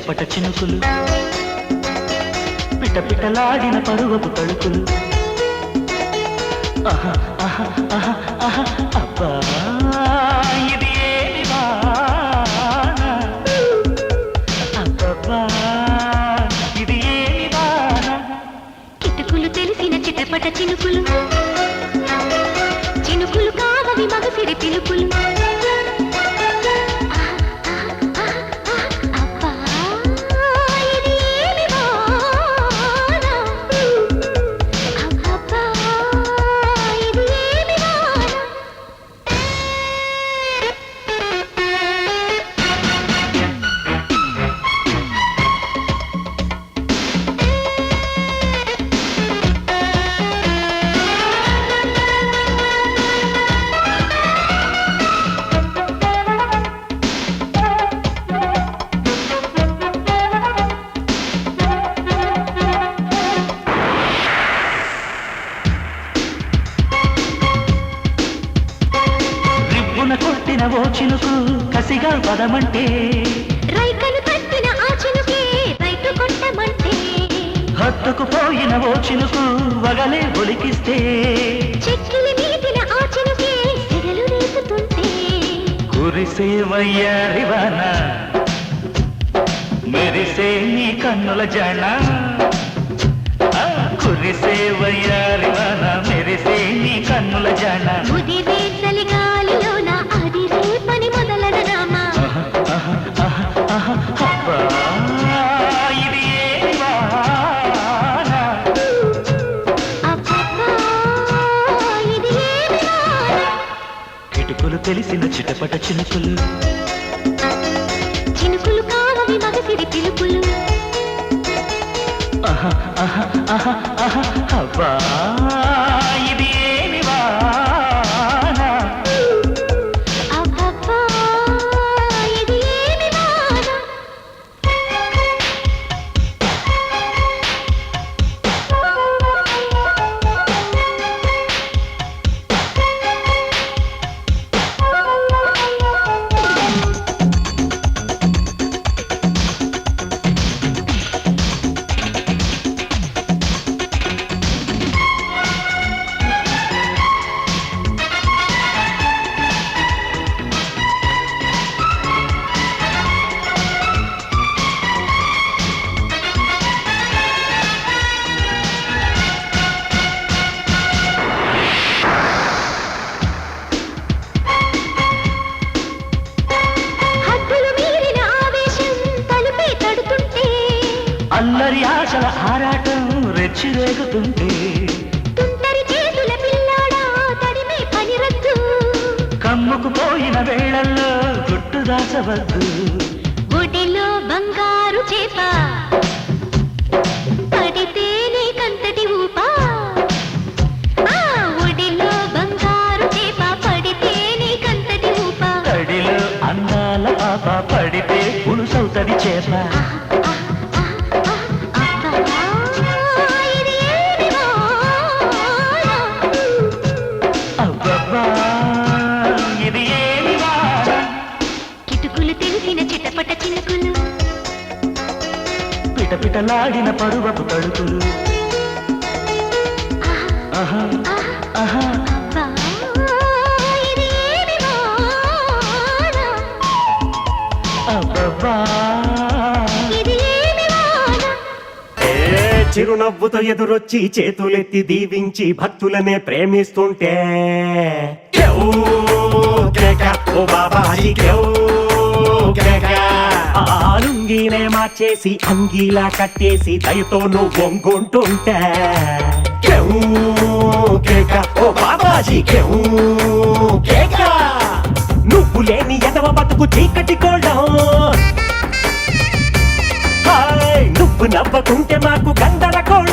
చిటపట చినుకులు పిట పిటలాడిన పరువపు తడుకులు ఆహా ఆహా ఆహా ఆహా అబ్బా ఇది ఏమి వాన అబ్బబ్బా ఇది ఏమి వాన కిటుకులు తెలిసిన చిటపట చినుకులు చినుకులు కావవి మగసిరి పిలుపులు కొట్టిన ఓ చినుకు కసిగా పదమంటే రైకలు కట్టిన ఆ చినుకే రైతు కొట్టమంటే హత్తుకు పోయిన ఓ చినుకు వగలే ఒలికిస్తే చెక్కిలి మీదిన ఆ చినుకే సెగలు రేపుతుంటే కురిసే వయ్యారివాన మెరిసే నీ కన్నుల జన కురిసే వయ్యారివాన మెరిసే నీ కన్నుల జన ముదిరే చలిగాలిలోన అదిరే పని మొదలన రామా ఇది ఏమి వాన అబ్బబ్బా ఇది ఏమి వాన కిటుకులు తెలిసిన చిటపట చినుకులు చినుకులు కావవి మగసిరి పిలుపులు ఆహా ఆహా ఆహా ఆహా అబ్బా ఇది ఏమి వాన అబ్బబ్బా ఇది ఏమి వాన అల్లరి ఆశల ఆరాటం రెచ్చిరేగుతుంటే తుంటరి చేతుల పిల్లాడా తడిమే పని రద్దు కమ్ముకు పోయిన వేళల్లో గుట్టు దాచవద్దు ఒడిలో బంగారు చేప పడితే నీకంతటి ఊపా ఒడిలో బంగారు చేప పడితే నీకంతటి ఊపా తడిలో అందాల పాప పడితే పులుసవుతది చేప ఇది ఏమి వాన కిటుకులు తెలిసిన చిటపట చినుకులు పిట పిటలాడిన పరువపు తడుకులు ఆహా ఆహా అబ్బా ఇది ఏమి వాన అబ్బబ్బా ఇది ఏమి వాన చిరునవ్వుతో ఎదురొచ్చి చేతులెత్తి దీవించి భక్తులనే ప్రేమిస్తుంటే ఓ బాబాజీ ఆలుంగినే మార్చేసి అంగీలా కట్టేసి దయతో నువ్వు వంగుంటుంటే ఓ బాబాజీ నువ్వు లేని ఎదవ బతుకు చీకటి కోళ్ళం నువ్వు నవ్వకుంటే మాకు గందరగోళం